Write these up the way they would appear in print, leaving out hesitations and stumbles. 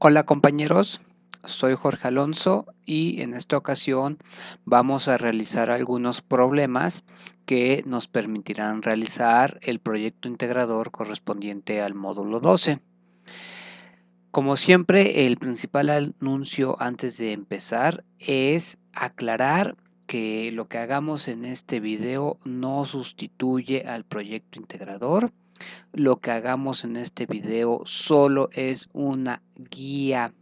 Hola compañeros, soy Jorge Alonso y en esta ocasión vamos a realizar algunos problemas que nos permitirán realizar el proyecto integrador correspondiente al módulo 12. Como siempre, el principal anuncio antes de empezar es aclarar que lo que hagamos en este video no sustituye al proyecto integrador. Lo que hagamos en este video solo es una guía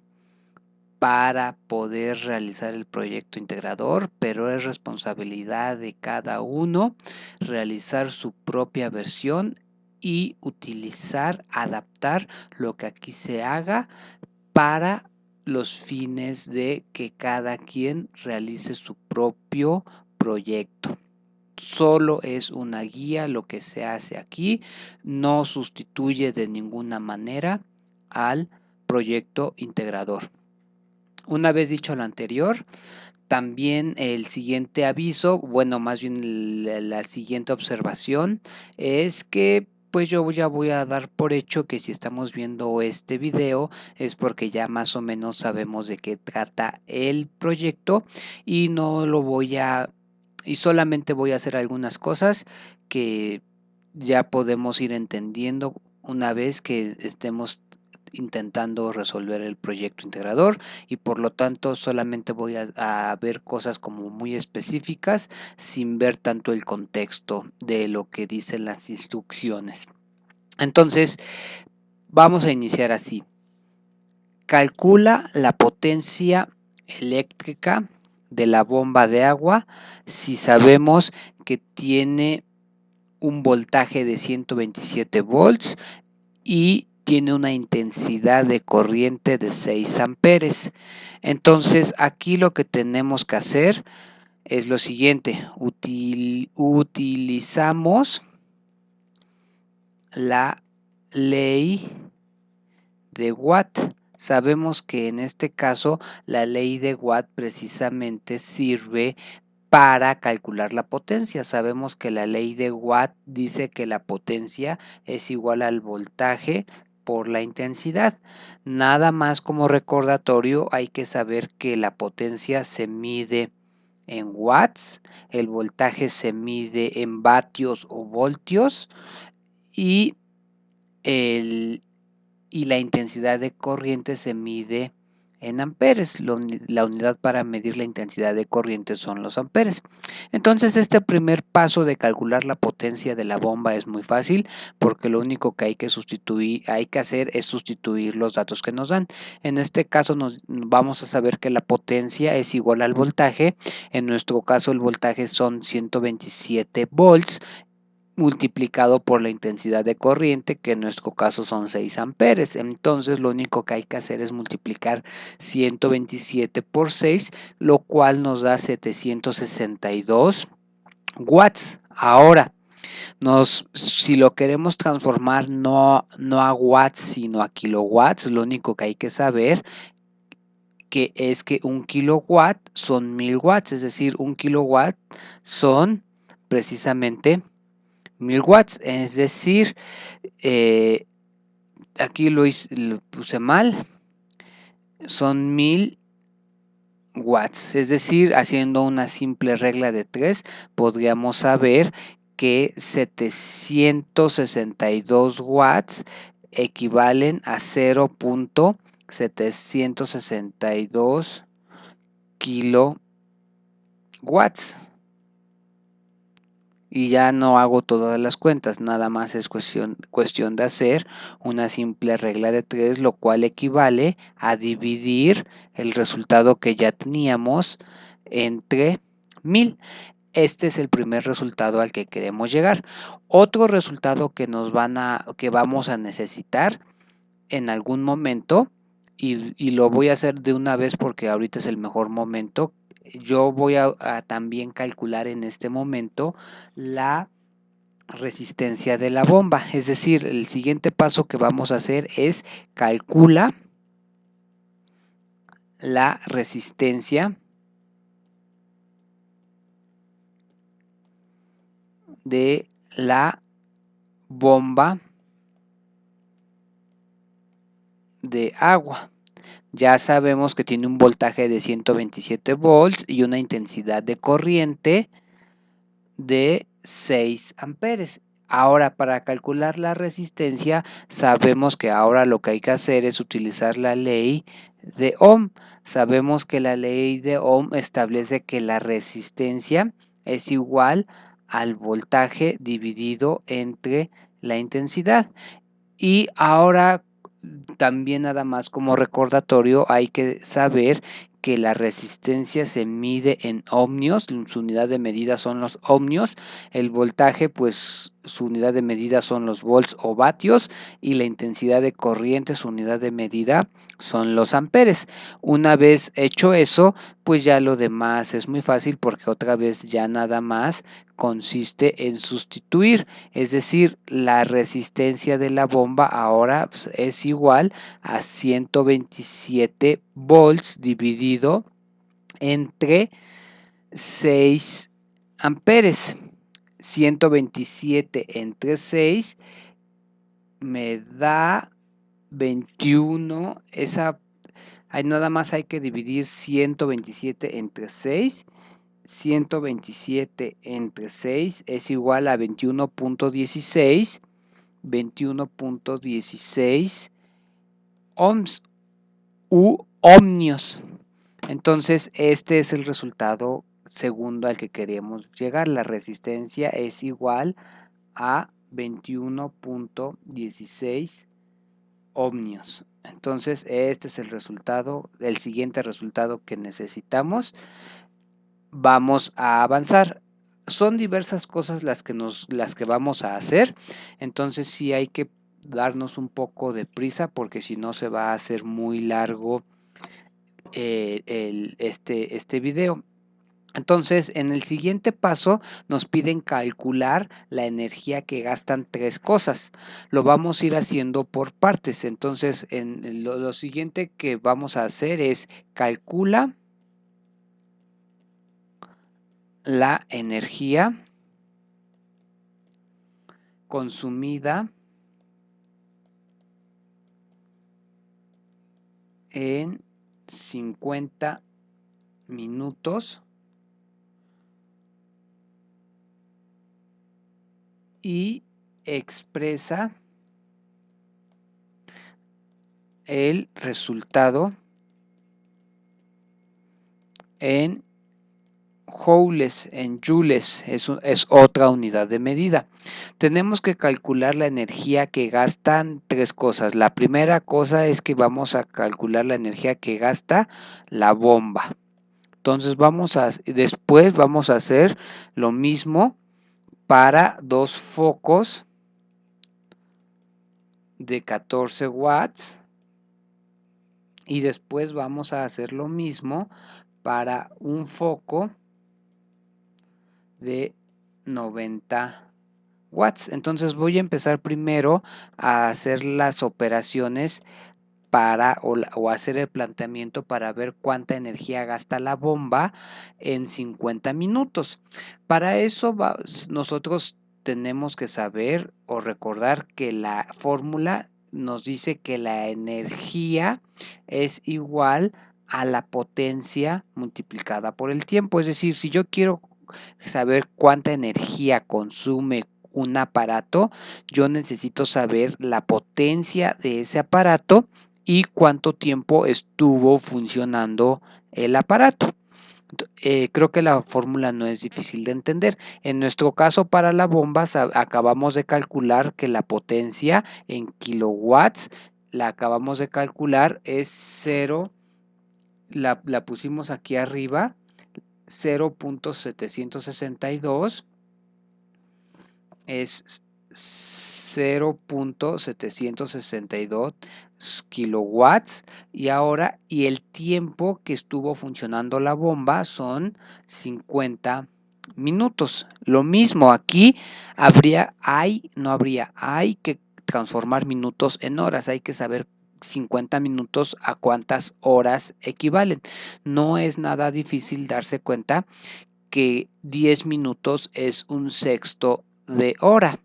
para poder realizar el proyecto integrador, pero es responsabilidad de cada uno realizar su propia versión y adaptar lo que aquí se haga para los fines de que cada quien realice su propio proyecto. Solo es una guía lo que se hace aquí, no sustituye de ninguna manera al proyecto integrador. Una vez dicho lo anterior, también el siguiente aviso, bueno, más bien la siguiente observación es que pues yo ya voy a dar por hecho que si estamos viendo este video es porque ya más o menos sabemos de qué trata el proyecto y solamente voy a hacer algunas cosas que ya podemos ir entendiendo una vez que estemos intentando resolver el proyecto integrador y por lo tanto solamente voy a ver cosas como muy específicas sin ver tanto el contexto de lo que dicen las instrucciones. Entonces vamos a iniciar así. Calcula la potencia eléctrica de la bomba de agua si sabemos que tiene un voltaje de 127 volts y tiene una intensidad de corriente de 6 amperes. Entonces aquí lo que tenemos que hacer es lo siguiente, utilizamos la ley de Watt. Sabemos que en este caso la ley de Watt precisamente sirve para calcular la potencia. Sabemos que la ley de Watt dice que la potencia es igual al voltaje por la intensidad. Nada más como recordatorio hay que saber que la potencia se mide en watts, el voltaje se mide en vatios o voltios y, y la intensidad de corriente se mide en amperes. La unidad para medir la intensidad de corriente son los amperes. Entonces este primer paso de calcular la potencia de la bomba es muy fácil porque lo único que hay que hacer es sustituir los datos que nos dan. En este caso vamos a saber que la potencia es igual al voltaje. En nuestro caso el voltaje son 127 volts multiplicado por la intensidad de corriente, que en nuestro caso son 6 amperes. Entonces lo único que hay que hacer es multiplicar 127 por 6, lo cual nos da 762 watts. Ahora, si lo queremos transformar no a watts, sino a kilowatts, lo único que hay que saber es que un kilowatt son 1000 watts, es decir, un kilowatt son precisamente 1000 watts, es decir, aquí lo puse mal, son 1000 watts, es decir, haciendo una simple regla de 3, podríamos saber que 762 watts equivalen a 0.762 kilowatts. Y ya no hago todas las cuentas, nada más es cuestión de hacer una simple regla de 3, lo cual equivale a dividir el resultado que ya teníamos entre 1000. Este es el primer resultado al que queremos llegar. Otro resultado que vamos a necesitar en algún momento, y lo voy a hacer de una vez porque ahorita es el mejor momento. Yo voy a también calcular en este momento la resistencia de la bomba, es decir, el siguiente paso que vamos a hacer es calcula la resistencia de la bomba de agua. ya sabemos que tiene un voltaje de 127 volts y una intensidad de corriente de 6 amperes. Ahora, para calcular la resistencia, sabemos que ahora lo que hay que hacer es utilizar la ley de Ohm. Sabemos que la ley de Ohm establece que la resistencia es igual al voltaje dividido entre la intensidad. Y ahora también nada más como recordatorio hay que saber que la resistencia se mide en ohmios, su unidad de medida son los ohmios, el voltaje pues su unidad de medida son los volts o vatios y la intensidad de corriente, su unidad de medida son los amperes. Una vez hecho eso, pues ya lo demás es muy fácil porque otra vez ya nada más consiste en sustituir, es decir, la resistencia de la bomba ahora pues, es igual a 127 volts dividido entre 6 amperes. 127 entre 6 me da 21. Ahí nada más hay que dividir 127 entre 6. 127 entre 6 es igual a 21.16. 21.16 ohms u ohmios. Entonces, este es el resultado segundo al que queremos llegar. La resistencia es igual a 21.16 ohmios. Entonces, este es el resultado, el siguiente resultado que necesitamos. Vamos a avanzar. Son diversas cosas las que vamos a hacer, entonces sí hay que darnos un poco de prisa porque si no se va a hacer muy largo este video. Entonces, en el siguiente paso nos piden calcular la energía que gastan tres cosas. Lo vamos a ir haciendo por partes. Entonces, lo siguiente que vamos a hacer es calcula la energía consumida en 50 minutos y expresa el resultado en joules, en joules, es otra unidad de medida. Tenemos que calcular la energía que gastan tres cosas. La primera cosa es que vamos a calcular la energía que gasta la bomba. Entonces después vamos a hacer lo mismo para dos focos de 14 watts y después vamos a hacer lo mismo para un foco de 90 watts. Entonces voy a empezar primero a hacer las operaciones o hacer el planteamiento para ver cuánta energía gasta la bomba en 50 minutos. Para eso nosotros tenemos que saber o recordar que la fórmula nos dice que la energía es igual a la potencia multiplicada por el tiempo. Es decir, si yo quiero saber cuánta energía consume un aparato, yo necesito saber la potencia de ese aparato y cuánto tiempo estuvo funcionando el aparato. Creo que la fórmula no es difícil de entender. En nuestro caso, para la bomba, acabamos de calcular que la potencia en kilowatts, la acabamos de calcular, es 0, la pusimos aquí arriba, 0.762 es 0.762 kilowatts y el tiempo que estuvo funcionando la bomba son 50 minutos. Lo mismo aquí hay que transformar minutos en horas, hay que saber 50 minutos a cuántas horas equivalen. No es nada difícil darse cuenta que 10 minutos es un sexto de hora.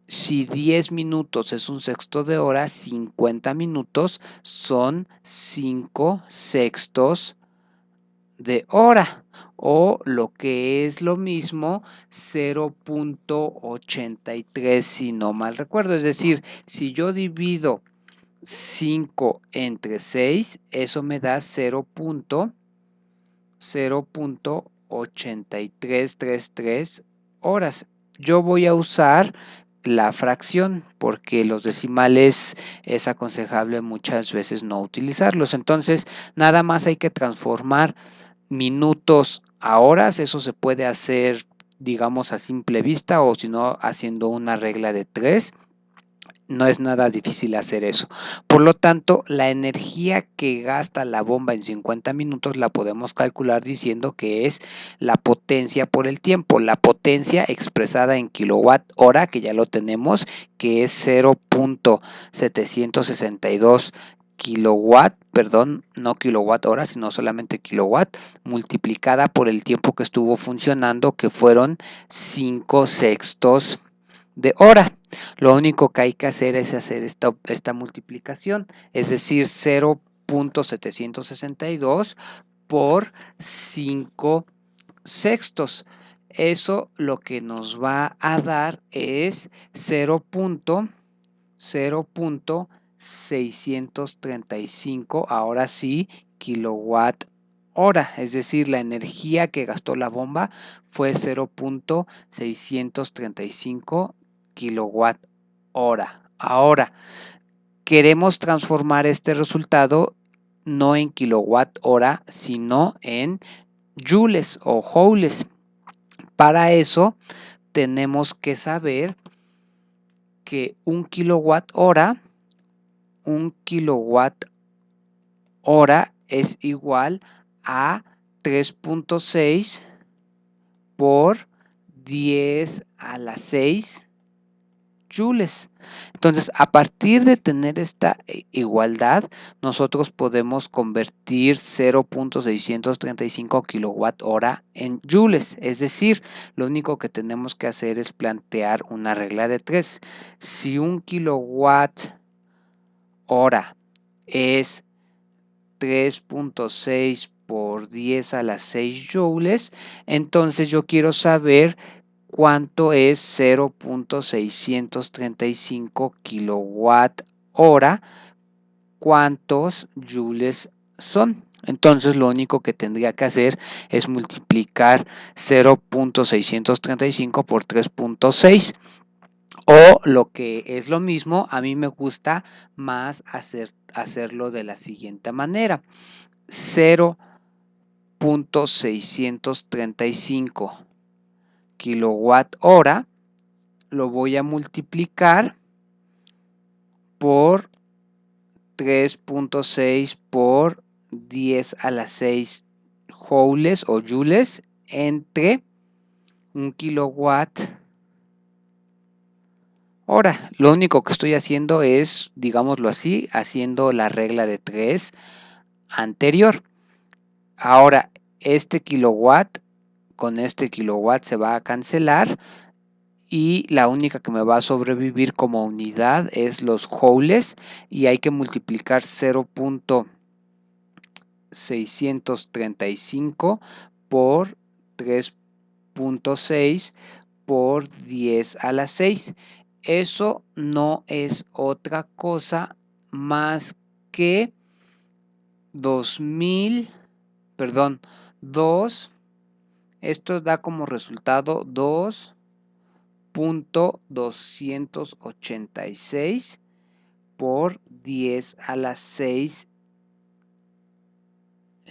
Si 10 minutos es un sexto de hora, 50 minutos son 5 sextos de hora, o lo que es lo mismo, 0.83 si no mal recuerdo. Es decir, si yo divido 5 entre 6, eso me da 0.8333 horas. Yo voy a usar la fracción porque los decimales es aconsejable muchas veces no utilizarlos. Entonces, nada más hay que transformar minutos a horas. Eso se puede hacer, digamos, a simple vista, o si no, haciendo una regla de 3. No es nada difícil hacer eso. Por lo tanto, la energía que gasta la bomba en 50 minutos la podemos calcular diciendo que es la potencia por el tiempo. La potencia expresada en kilowatt hora, que ya lo tenemos, que es 0.762 kilowatt, perdón, no kilowatt hora, sino solamente kilowatt, multiplicada por el tiempo que estuvo funcionando, que fueron 5 sextos de hora. Lo único que hay que hacer es hacer esta multiplicación, es decir, 0.762 por 5 sextos. Eso lo que nos va a dar es 0.635, ahora sí, kilowatt hora, es decir, la energía que gastó la bomba fue 0.635 kilowatt hora. Ahora, queremos transformar este resultado no en kilowatt hora, sino en joules o joules. Para eso tenemos que saber que un kilowatt hora es igual a 3.6 por 10 a la 6 joules. Entonces, a partir de tener esta igualdad, nosotros podemos convertir 0.635 kilowatt hora en joules. Es decir, lo único que tenemos que hacer es plantear una regla de 3. Si un kilowatt hora es 3.6 por 10 a la 6 joules, entonces yo quiero saber cuánto es 0.635 kilowatt hora, cuántos joules son. Entonces lo único que tendría que hacer es multiplicar 0.635 por 3.6. O lo que es lo mismo, a mí me gusta más hacerlo de la siguiente manera. 0.635 kilowatt hora lo voy a multiplicar por 3.6 por 10 a la 6 joules o joules entre un kilowatt hora. Lo único que estoy haciendo es, digámoslo así, haciendo la regla de 3 anterior. Ahora, este kilowatt con este kilowatt se va a cancelar y la única que me va a sobrevivir como unidad es los joules, y hay que multiplicar 0.635 por 3.6 por 10 a la 6. Eso no es otra cosa más que 2, esto da como resultado 2.286 por 10 a la 6.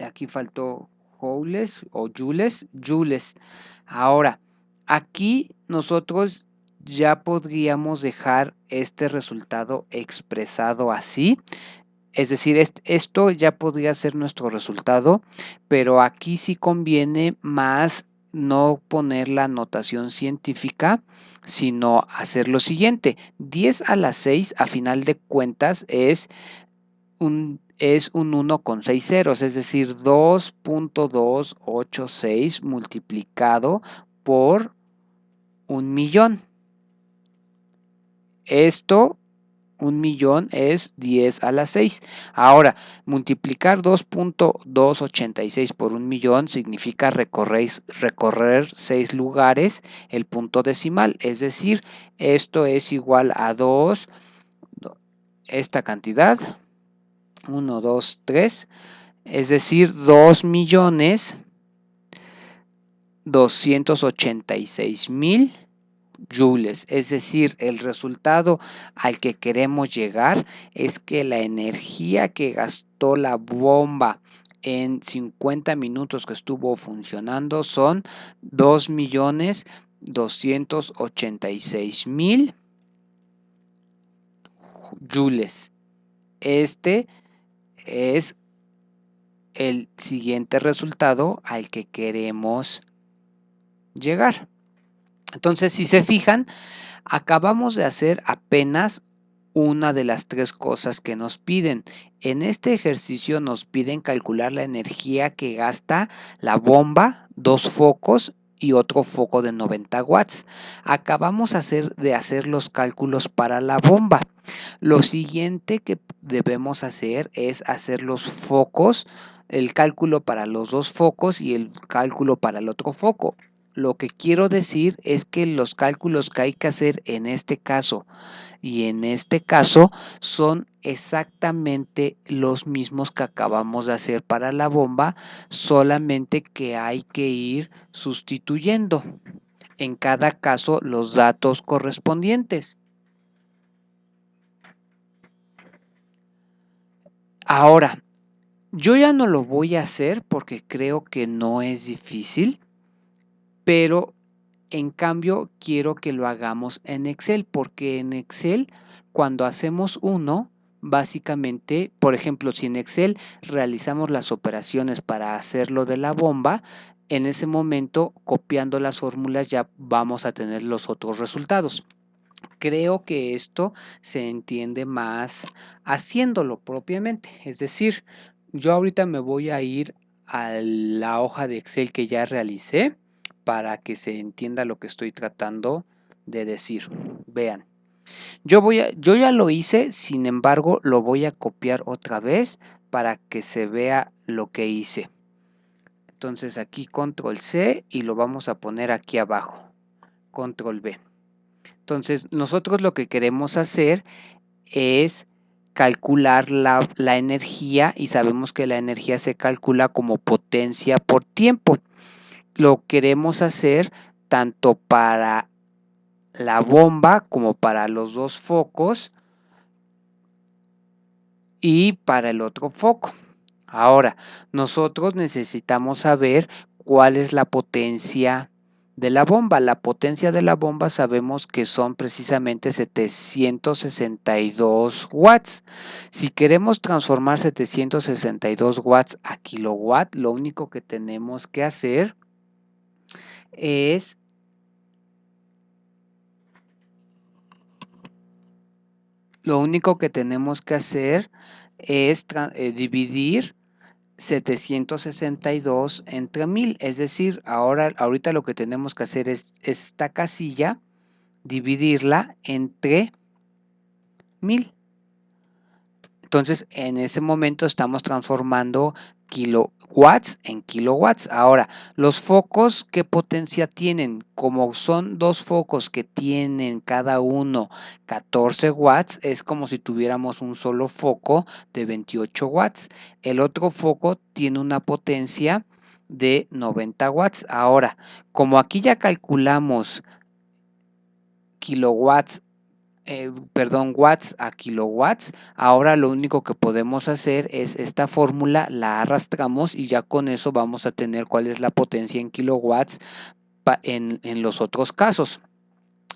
Aquí faltó joules o joules. Ahora, aquí nosotros ya podríamos dejar este resultado expresado así. Es decir, esto ya podría ser nuestro resultado, pero aquí sí conviene más no poner la notación científica, sino hacer lo siguiente. 10 a la 6, a final de cuentas, es un 1 con 6 ceros, es decir, 2.286 multiplicado por 1.000.000. Esto, 1.000.000 es 10 a la 6. Ahora, multiplicar 2.286 por 1.000.000 significa recorrer 6 lugares el punto decimal. Es decir, esto es igual a 2, esta cantidad, 1, 2, 3, es decir, 2.286.000 joules. Es decir, el resultado al que queremos llegar es que la energía que gastó la bomba en 50 minutos que estuvo funcionando son 2.286.000 joules. Este es el siguiente resultado al que queremos llegar. Entonces, si se fijan, acabamos de hacer apenas una de las 3 cosas que nos piden. En este ejercicio nos piden calcular la energía que gasta la bomba, 2 focos y otro foco de 90 watts. Acabamos de hacer los cálculos para la bomba. Lo siguiente que debemos hacer es hacer los focos, el cálculo para los 2 focos y el cálculo para el otro foco. Lo que quiero decir es que los cálculos que hay que hacer en este caso y en este caso son exactamente los mismos que acabamos de hacer para la bomba, solamente que hay que ir sustituyendo en cada caso los datos correspondientes. Ahora, yo ya no lo voy a hacer porque creo que no es difícil, pero en cambio quiero que lo hagamos en Excel, porque en Excel cuando hacemos uno, básicamente, por ejemplo, si en Excel realizamos las operaciones para hacer lo de la bomba, en ese momento, copiando las fórmulas, ya vamos a tener los otros resultados. Creo que esto se entiende más haciéndolo propiamente. Es decir, yo ahorita me voy a ir a la hoja de Excel que ya realicé para que se entienda lo que estoy tratando de decir. Vean, yo ya lo hice, sin embargo, lo voy a copiar otra vez para que se vea lo que hice. Entonces aquí control C y lo vamos a poner aquí abajo. Control V. Entonces, nosotros lo que queremos hacer es calcular la energía y sabemos que la energía se calcula como potencia por tiempo. Lo queremos hacer tanto para la bomba como para los 2 focos y para el otro foco. Ahora, nosotros necesitamos saber cuál es la potencia de la bomba. La potencia de la bomba sabemos que son precisamente 762 watts. Si queremos transformar 762 watts a kilowatt, lo único que tenemos que hacer es dividir 762 entre 1000, es decir, ahorita lo que tenemos que hacer es esta casilla, dividirla entre 1000. Entonces, en ese momento estamos transformando kilowatts en kilowatts. Ahora, los focos, ¿qué potencia tienen? Como son 2 focos que tienen cada uno 14 watts, es como si tuviéramos un solo foco de 28 watts. El otro foco tiene una potencia de 90 watts. Ahora, como aquí ya calculamos kilowatts watts a kilowatts, ahora lo único que podemos hacer es esta fórmula, la arrastramos y ya con eso vamos a tener cuál es la potencia en kilowatts en los otros casos.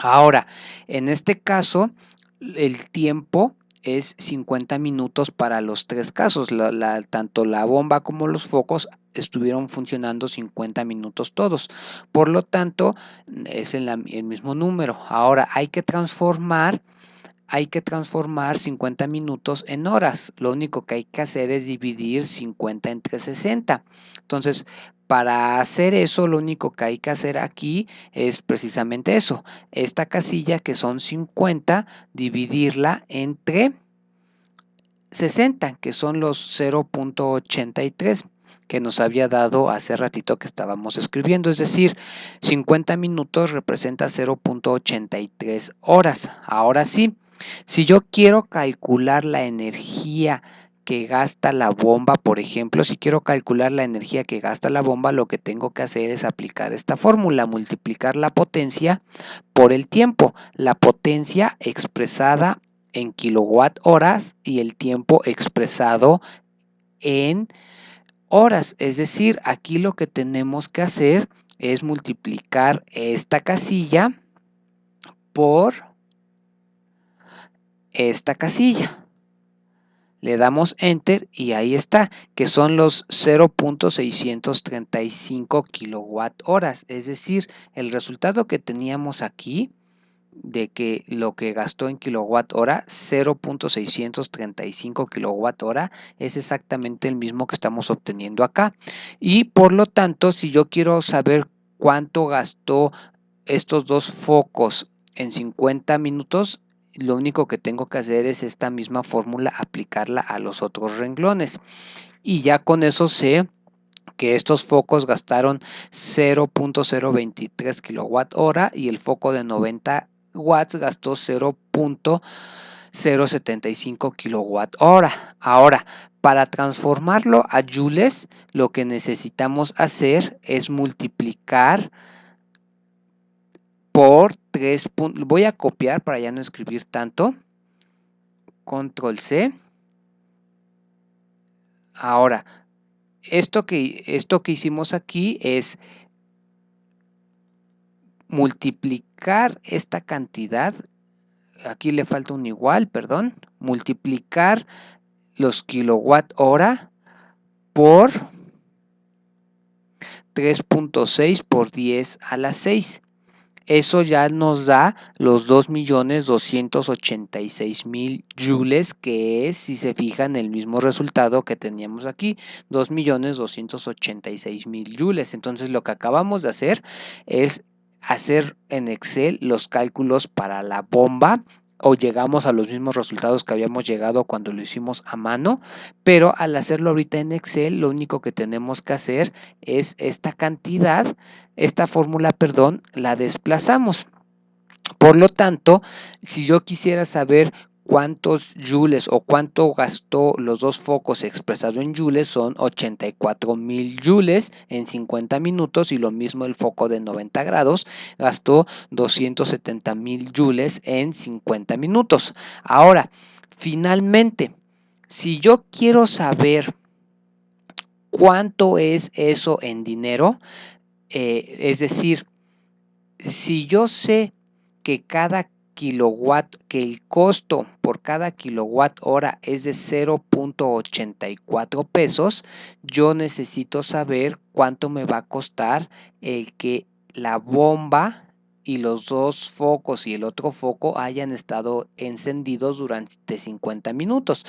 Ahora, en este caso, el tiempo es 50 minutos para los 3 casos. Tanto la bomba como los focos estuvieron funcionando 50 minutos todos. Por lo tanto, es el mismo número. Ahora hay que transformar 50 minutos en horas. Lo único que hay que hacer es dividir 50 entre 60. Entonces, Para hacer eso, lo único que hay que hacer aquí es precisamente eso. Esta casilla, que son 50, dividirla entre 60, que son los 0.83 que nos había dado hace ratito que estábamos escribiendo. Es decir, 50 minutos representa 0.83 horas. Ahora sí, si yo quiero calcular la energía que gasta la bomba, por ejemplo, si quiero calcular la energía que gasta la bomba, lo que tengo que hacer es aplicar esta fórmula, multiplicar la potencia por el tiempo. La potencia expresada en kilowatt horas y el tiempo expresado en horas. Es decir, aquí lo que tenemos que hacer es multiplicar esta casilla por esta casilla. Le damos enter y ahí está, que son los 0.635 kilowatt horas. Es decir, el resultado que teníamos aquí de que lo que gastó en kilowatt hora, 0.635 kilowatt hora, es exactamente el mismo que estamos obteniendo acá. Y por lo tanto, si yo quiero saber cuánto gastó estos dos focos en 50 minutos, lo único que tengo que hacer es esta misma fórmula, aplicarla a los otros renglones. Y ya con eso sé que estos focos gastaron 0.023 kilowatt hora y el foco de 90 watts gastó 0.075 kilowatt hora. Ahora, para transformarlo a joules, lo que necesitamos hacer es multiplicar por 3. Voy a copiar para ya no escribir tanto. Control C. Ahora, esto que hicimos aquí es multiplicar esta cantidad, aquí le falta un igual, perdón, multiplicar los kilowatt hora por 3.6 por 10 a la 6. Eso ya nos da los 2.286.000 joules, que es, si se fijan, el mismo resultado que teníamos aquí, 2.286.000 joules. Entonces lo que acabamos de hacer es hacer en Excel los cálculos para la bomba, o llegamos a los mismos resultados que habíamos llegado cuando lo hicimos a mano, pero al hacerlo ahorita en Excel, lo único que tenemos que hacer es esta cantidad, esta fórmula, perdón, la desplazamos. Por lo tanto, si yo quisiera saber cuántos joules o cuánto gastó los dos focos expresado en joules, son 84.000 joules en 50 minutos, y lo mismo el foco de 90 grados gastó 270.000 joules en 50 minutos. Ahora, finalmente, si yo quiero saber cuánto es eso en dinero, es decir, si yo sé que que el costo por cada kilowatt hora es de 0.84 pesos, yo necesito saber cuánto me va a costar el que la bomba y los dos focos y el otro foco hayan estado encendidos durante 50 minutos.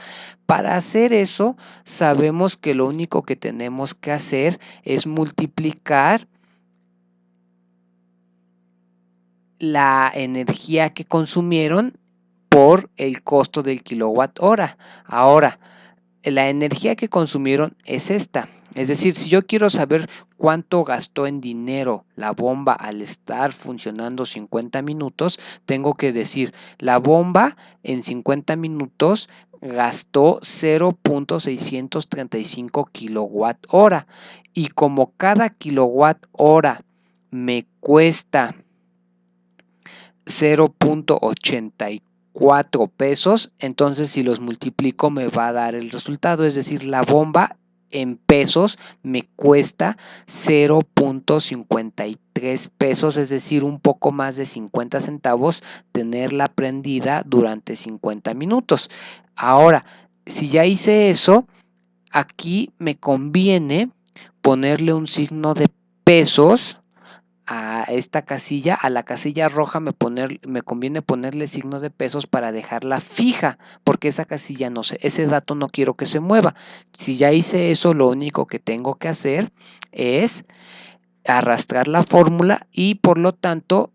Para hacer eso, sabemos que lo único que tenemos que hacer es multiplicar la energía que consumieron por el costo del kilowatt hora. Ahora, la energía que consumieron es esta. Es decir, si yo quiero saber cuánto gastó en dinero la bomba al estar funcionando 50 minutos, tengo que decir, la bomba en 50 minutos gastó 0.635 kilowatt hora. Y como cada kilowatt hora me cuesta 0.84 pesos, entonces si los multiplico me va a dar el resultado, es decir, la bomba en pesos me cuesta 0.53 pesos, es decir, un poco más de 50 centavos tenerla prendida durante 50 minutos. Ahora, si ya hice eso, aquí me conviene ponerle un signo de pesos a esta casilla, a la casilla roja me conviene ponerle signo de pesos para dejarla fija, porque esa casilla no sé, ese dato no quiero que se mueva. Si ya hice eso, lo único que tengo que hacer es arrastrar la fórmula y por lo tanto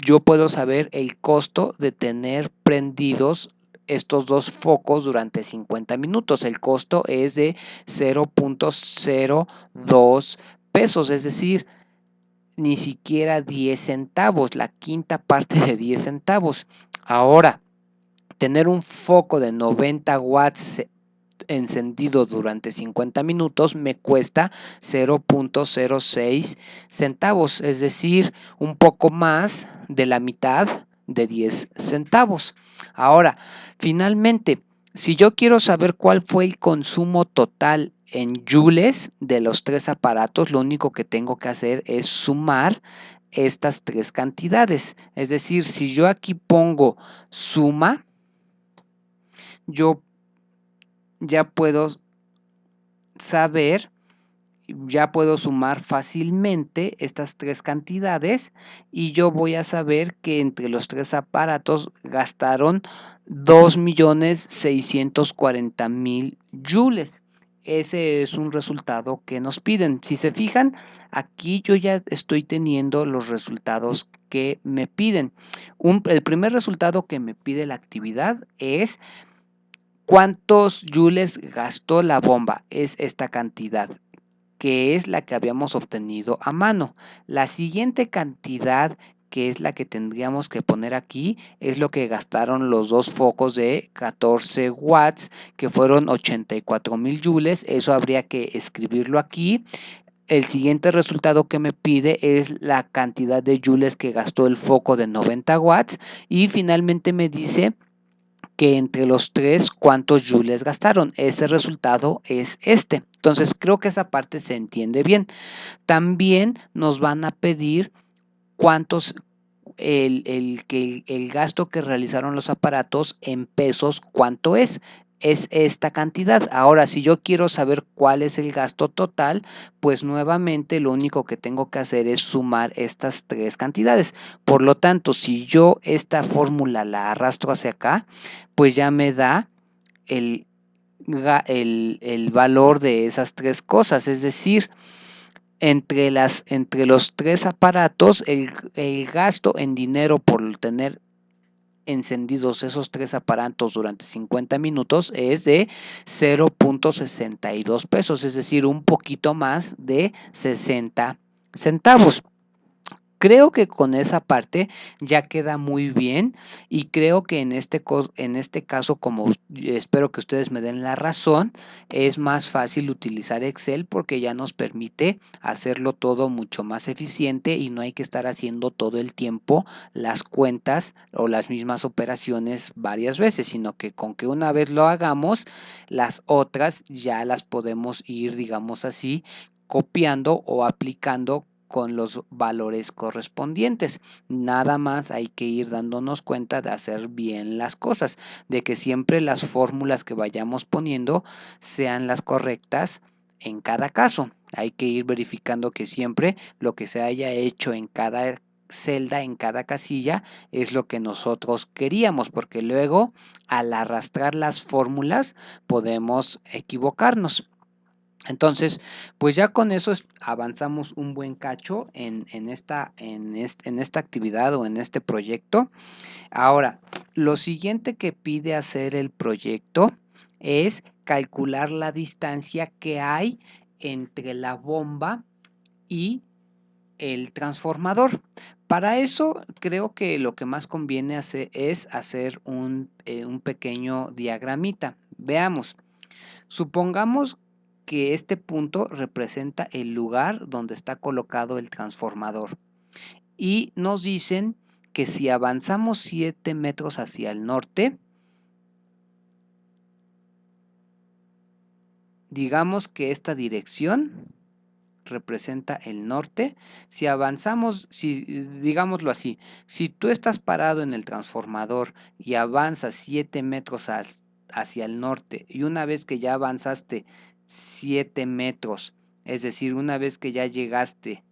yo puedo saber el costo de tener prendidos estos dos focos durante 50 minutos. El costo es de 0.02 pesos, es decir, ni siquiera 10 centavos, la quinta parte de 10 centavos. Ahora, tener un foco de 90 watts encendido durante 50 minutos me cuesta 0.06 centavos, es decir, un poco más de la mitad de 10 centavos. Ahora, finalmente, si yo quiero saber cuál fue el consumo total en joules de los tres aparatos, lo único que tengo que hacer es sumar estas tres cantidades. Es decir, si yo aquí pongo suma, yo ya puedo saber, ya puedo sumar fácilmente estas tres cantidades y yo voy a saber que entre los tres aparatos gastaron 2.640.000 joules. Ese es un resultado que nos piden. Si se fijan, aquí yo ya estoy teniendo los resultados que me piden. El primer resultado que me pide la actividad es cuántos joules gastó la bomba. Es esta cantidad, que es la que habíamos obtenido a mano. La siguiente cantidad, que es la que tendríamos que poner aquí, es lo que gastaron los dos focos de 14 watts, que fueron 84.000 joules. Eso habría que escribirlo aquí. El siguiente resultado que me pide es la cantidad de joules que gastó el foco de 90 watts. Y finalmente me dice que entre los tres cuántos joules gastaron. Ese resultado es este. Entonces creo que esa parte se entiende bien. También nos van a pedir cuántos, el gasto que realizaron los aparatos en pesos, cuánto es esta cantidad. Ahora, si yo quiero saber cuál es el gasto total, pues nuevamente lo único que tengo que hacer es sumar estas tres cantidades. Por lo tanto, si yo esta fórmula la arrastro hacia acá, pues ya me da el, el valor de esas tres cosas, es decir, entre los tres aparatos, el gasto en dinero por tener encendidos esos tres aparatos durante 50 minutos es de 0.62 pesos, es decir, un poquito más de 60 centavos. Creo que con esa parte ya queda muy bien y creo que en este caso, como espero que ustedes me den la razón, es más fácil utilizar Excel porque ya nos permite hacerlo todo mucho más eficiente y no hay que estar haciendo todo el tiempo las cuentas o las mismas operaciones varias veces, sino que con que una vez lo hagamos, las otras ya las podemos ir, digamos así, copiando o aplicando con los valores correspondientes. Nada más hay que ir dándonos cuenta de hacer bien las cosas, de que siempre las fórmulas que vayamos poniendo sean las correctas en cada caso. Hay que ir verificando que siempre lo que se haya hecho en cada celda, en cada casilla, es lo que nosotros queríamos, porque luego al arrastrar las fórmulas podemos equivocarnos. Entonces, pues ya con eso avanzamos un buen cacho en esta actividad o en este proyecto. Ahora, lo siguiente que pide hacer el proyecto es calcular la distancia que hay entre la bomba y el transformador. Para eso creo que lo que más conviene hacer es hacer un pequeño diagramita. Veamos. Supongamos que este punto representa el lugar donde está colocado el transformador y nos dicen que si avanzamos 7 metros hacia el norte, digamos que esta dirección representa el norte. Si avanzamos, digámoslo así, si tú estás parado en el transformador y avanzas 7 metros hacia el norte y una vez que ya avanzaste 7 metros, es decir, una vez que ya llegaste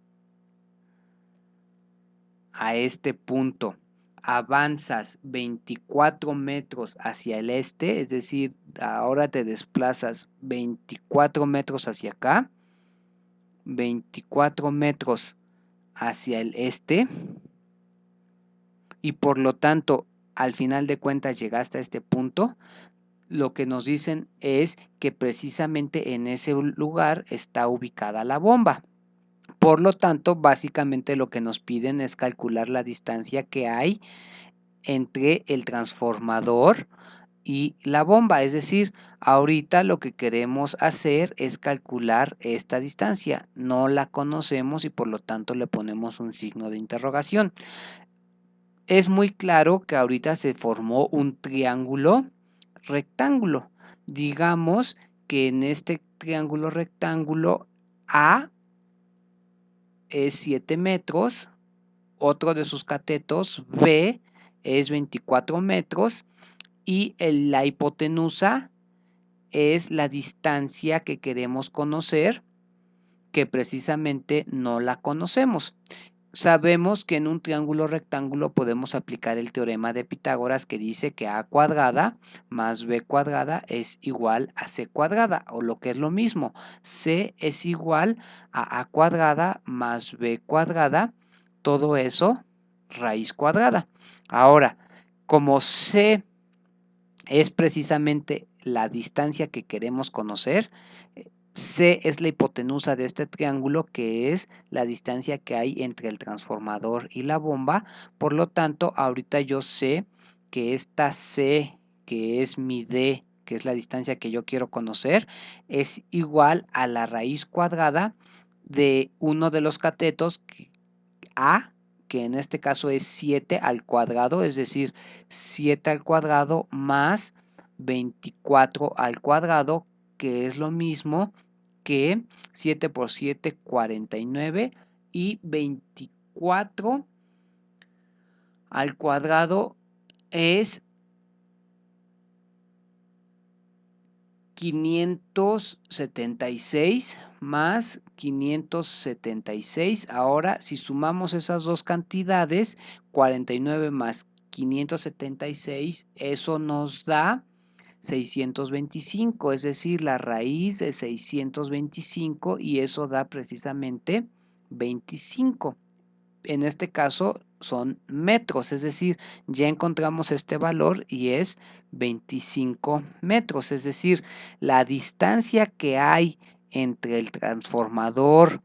a este punto avanzas 24 metros hacia el este, es decir, ahora te desplazas 24 metros hacia acá, 24 metros hacia el este, y por lo tanto, al final de cuentas llegaste a este punto, lo que nos dicen es que precisamente en ese lugar está ubicada la bomba. Por lo tanto, básicamente lo que nos piden es calcular la distancia que hay entre el transformador y la bomba. Es decir, ahorita lo que queremos hacer es calcular esta distancia. No la conocemos y por lo tanto le ponemos un signo de interrogación. Es muy claro que ahorita se formó un triángulo rectángulo. Digamos que en este triángulo rectángulo A es 7 metros, otro de sus catetos B es 24 metros y la hipotenusa es la distancia que queremos conocer, que precisamente no la conocemos. Sabemos que en un triángulo rectángulo podemos aplicar el teorema de Pitágoras que dice que a cuadrada más b cuadrada es igual a c cuadrada, o lo que es lo mismo, c es igual a cuadrada más b cuadrada, todo eso raíz cuadrada. Ahora, como c es precisamente la distancia que queremos conocer, C es la hipotenusa de este triángulo, que es la distancia que hay entre el transformador y la bomba. Por lo tanto, ahorita yo sé que esta C, que es mi D, que es la distancia que yo quiero conocer, es igual a la raíz cuadrada de uno de los catetos A, que en este caso es 7 al cuadrado, es decir, 7 al cuadrado más 24 al cuadrado, que es lo mismo que 7 por 7, 49, y 24 al cuadrado es 576 más 576. Ahora, si sumamos esas dos cantidades, 49 más 576, eso nos da 625, es decir, la raíz de 625, y eso da precisamente 25. En este caso son metros, es decir, ya encontramos este valor y es 25 metros, es decir, la distancia que hay entre el transformador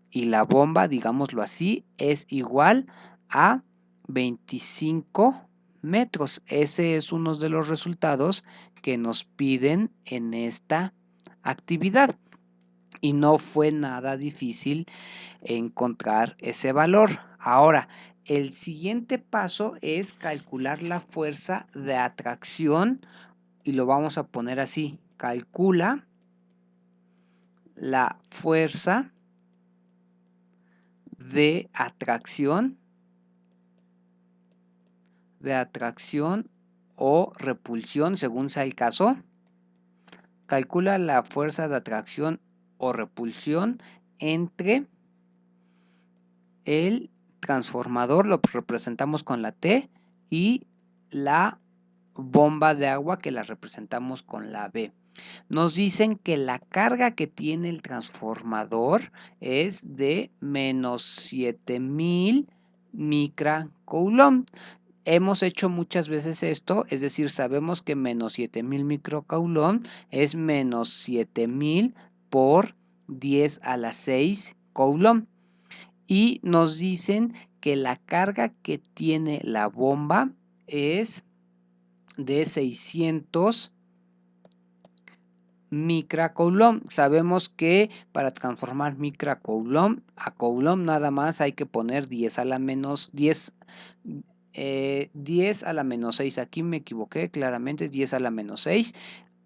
y la bomba, digámoslo así, es igual a 25 metros. Ese es uno de los resultados que nos piden en esta actividad y no fue nada difícil encontrar ese valor. Ahora, el siguiente paso es calcular la fuerza de atracción y lo vamos a poner así. Calcula la fuerza de atracción o repulsión, según sea el caso. Calcula la fuerza de atracción o repulsión entre el transformador, lo representamos con la T, y la bomba de agua, que la representamos con la B. Nos dicen que la carga que tiene el transformador es de menos 7000 microcoulomb. Hemos hecho muchas veces esto, es decir, sabemos que menos 7000 microcoulomb es menos 7000 por 10 a la 6 coulomb. Y nos dicen que la carga que tiene la bomba es de 600 microcoulomb. Sabemos que para transformar microcoulomb a coulomb nada más hay que poner 10 a la menos 10, 10 a la menos 6. Aquí me equivoqué, claramente es 10 a la menos 6.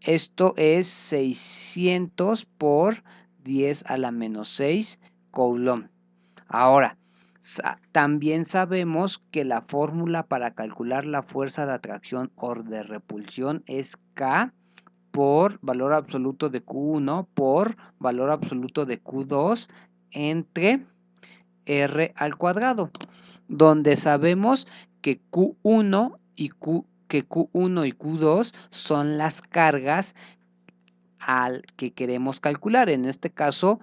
Esto es 600 por 10 a la menos 6 coulomb. Ahora, también sabemos que la fórmula para calcular la fuerza de atracción o de repulsión es K por valor absoluto de Q1 por valor absoluto de Q2 entre R al cuadrado. donde sabemos que Q1 y Q2 son las cargas al que queremos calcular. En este caso,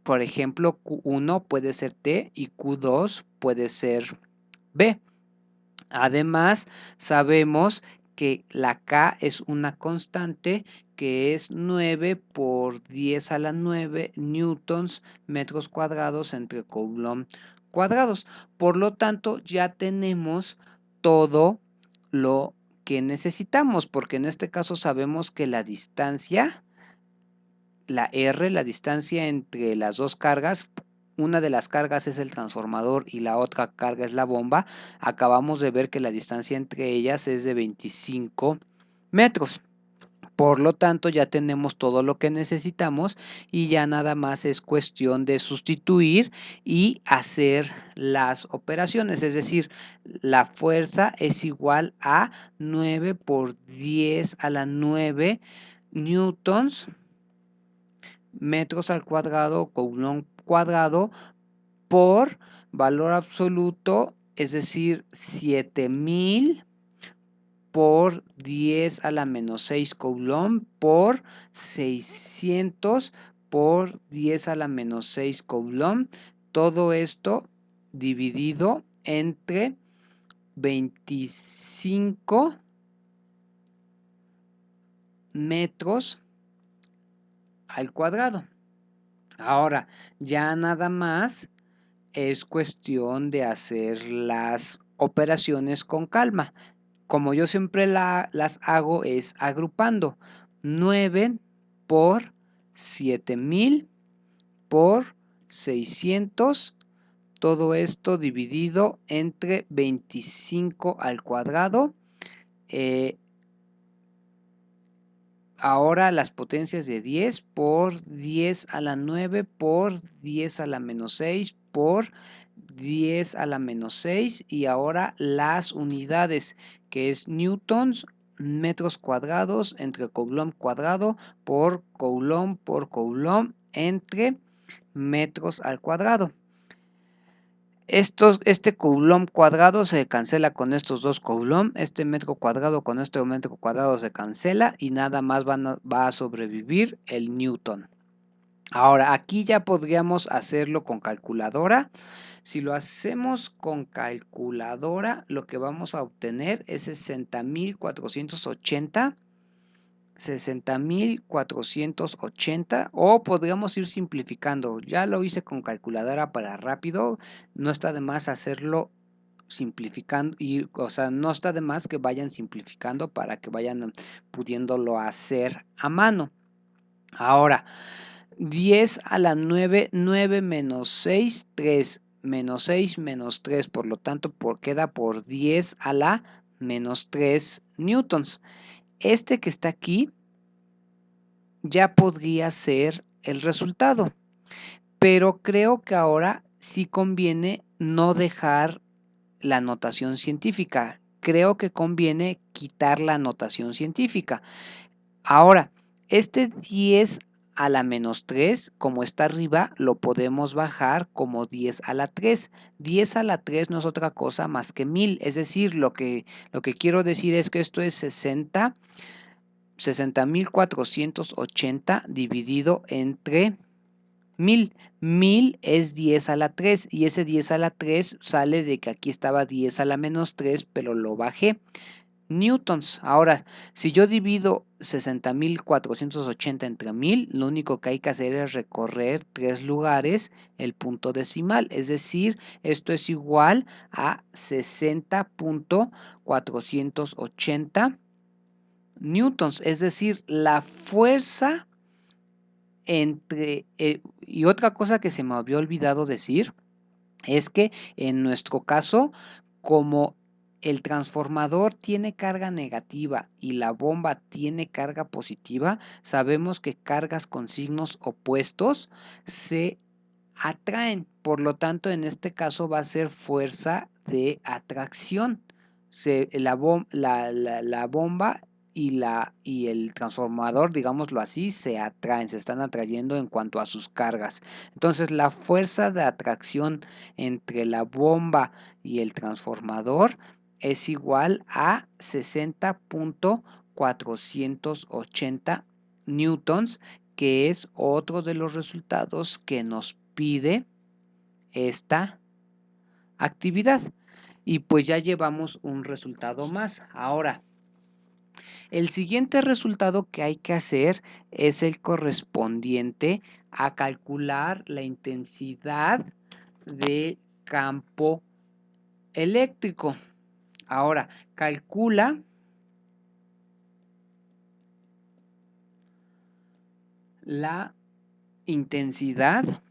por ejemplo, Q1 puede ser T y Q2 puede ser B. Además, sabemos que la K es una constante que es 9 por 10 a la 9 newtons metros cuadrados entre coulomb cuadrados. Por lo tanto, ya tenemos todo lo que necesitamos, porque en este caso sabemos que la distancia, la R, la distancia entre las dos cargas, una de las cargas es el transformador y la otra carga es la bomba. Acabamos de ver que la distancia entre ellas es de 25 metros. Por lo tanto, ya tenemos todo lo que necesitamos y ya nada más es cuestión de sustituir y hacer las operaciones. Es decir, la fuerza es igual a 9 por 10 a la 9 newtons metros al cuadrado, coulomb cuadrado, por valor absoluto, es decir, 7000 por 10 a la menos 6 coulomb por 600 por 10 a la menos 6 coulomb. Todo esto dividido entre 25 metros al cuadrado. Ahora, ya nada más es cuestión de hacer las operaciones con calma. Como yo siempre las hago es agrupando 9 por 7000 por 600, todo esto dividido entre 25 al cuadrado. Ahora las potencias de 10 por 10 a la 9 por 10 a la menos 6 por 10 a la menos 6 y ahora las unidades que es newtons metros cuadrados entre coulomb cuadrado por coulomb entre metros al cuadrado. Este coulomb cuadrado se cancela con estos dos coulomb, este metro cuadrado con este metro cuadrado se cancela y nada más va a sobrevivir el newton. Ahora, aquí ya podríamos hacerlo con calculadora. Si lo hacemos con calculadora, lo que vamos a obtener es 60.480 o podríamos ir simplificando. Ya lo hice con calculadora para rápido, no está de más hacerlo simplificando o sea, no está de más que vayan simplificando para que vayan pudiéndolo hacer a mano. Ahora, 10 a la 9, 9 menos 6, 3 menos 6 menos 3, por lo tanto queda por 10 a la menos 3 newtons. Este que está aquí ya podría ser el resultado, pero creo que ahora sí conviene no dejar la notación científica. Creo que conviene quitar la notación científica. Ahora, este 10 a la menos 3, como está arriba, lo podemos bajar como 10 a la 3. 10 a la 3 no es otra cosa más que 1000. Es decir, lo que quiero decir es que esto es 60.480 dividido entre 1000. 1000 es 10 a la 3 y ese 10 a la 3 sale de que aquí estaba 10 a la menos 3, pero lo bajé. Newtons. Ahora, si yo divido 60.480 entre 1000, lo único que hay que hacer es recorrer 3 lugares el punto decimal, es decir, esto es igual a 60.480 newtons, es decir, la fuerza entre, y otra cosa que se me había olvidado decir, es que en nuestro caso, como el transformador tiene carga negativa y la bomba tiene carga positiva, sabemos que cargas con signos opuestos se atraen. Por lo tanto, en este caso va a ser fuerza de atracción. La bomba y el transformador, digámoslo así, se están atrayendo en cuanto a sus cargas. Entonces, la fuerza de atracción entre la bomba y el transformador es igual a 60.480 newtons, que es otro de los resultados que nos pide esta actividad. Y pues ya llevamos un resultado más. Ahora, el siguiente resultado que hay que hacer es el correspondiente a calcular la intensidad de campo eléctrico. Ahora, calcula la intensidad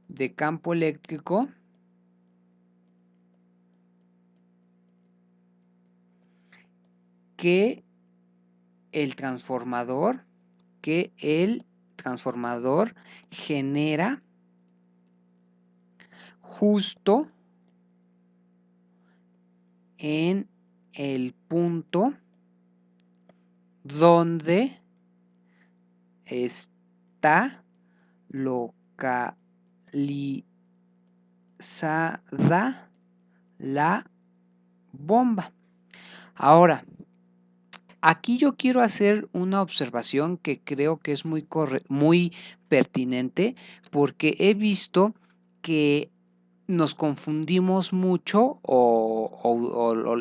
de campo eléctrico que el transformador genera justo en el punto donde está localizada la bomba. Ahora, aquí yo quiero hacer una observación que creo que es muy pertinente, porque he visto que nos confundimos mucho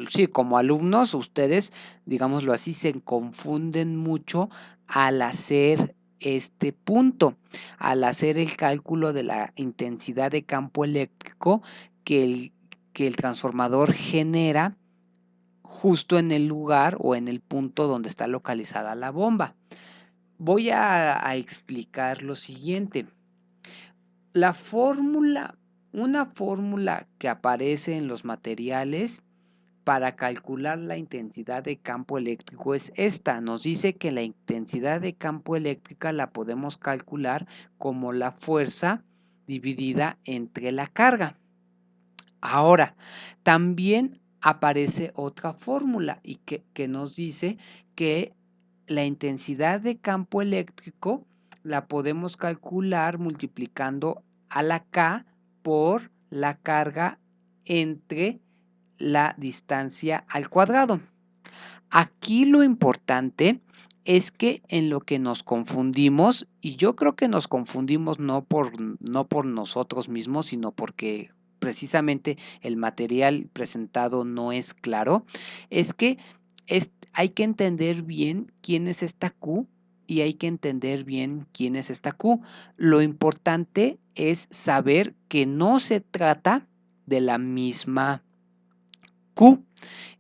sí, como alumnos, ustedes, digámoslo así, se confunden mucho al hacer este punto, al hacer el cálculo de la intensidad de campo eléctrico que el transformador genera justo en el lugar o en el punto donde está localizada la bomba. Voy a explicar lo siguiente. Una fórmula que aparece en los materiales para calcular la intensidad de campo eléctrico es esta. Nos dice que la intensidad de campo eléctrica la podemos calcular como la fuerza dividida entre la carga. Ahora, también aparece otra fórmula y que nos dice que la intensidad de campo eléctrico la podemos calcular multiplicando a la K por la carga entre la distancia al cuadrado. Aquí lo importante es que en lo que nos confundimos, y yo creo que nos confundimos no por nosotros mismos, sino porque precisamente el material presentado no es claro, es que hay que entender bien quién es esta Q y hay que entender bien quién es esta Q. Lo importante es saber que no se trata de la misma Q,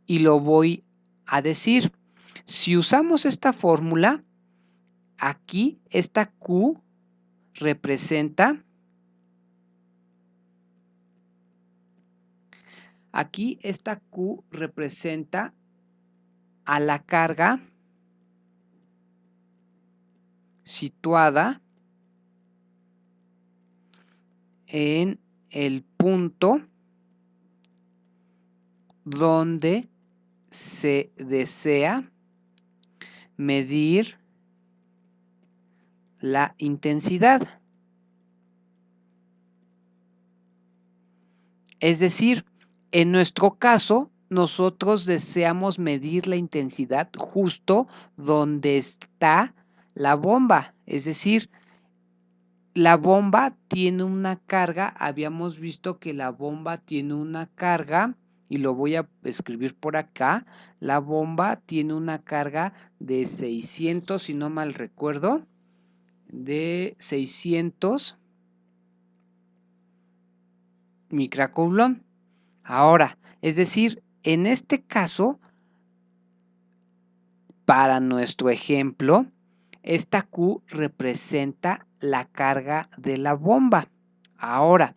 y lo voy a decir. Si usamos esta fórmula, aquí esta Q representa, a la carga situada en el punto donde se desea medir la intensidad. Es decir, en nuestro caso, nosotros deseamos medir la intensidad justo donde está la bomba. Es decir, la bomba tiene una carga, habíamos visto que la bomba tiene una carga, y lo voy a escribir por acá, la bomba tiene una carga de 600, si no mal recuerdo, de 600 microcoulomb. Ahora, es decir, en este caso, para nuestro ejemplo, esta Q representa la carga de la bomba. Ahora,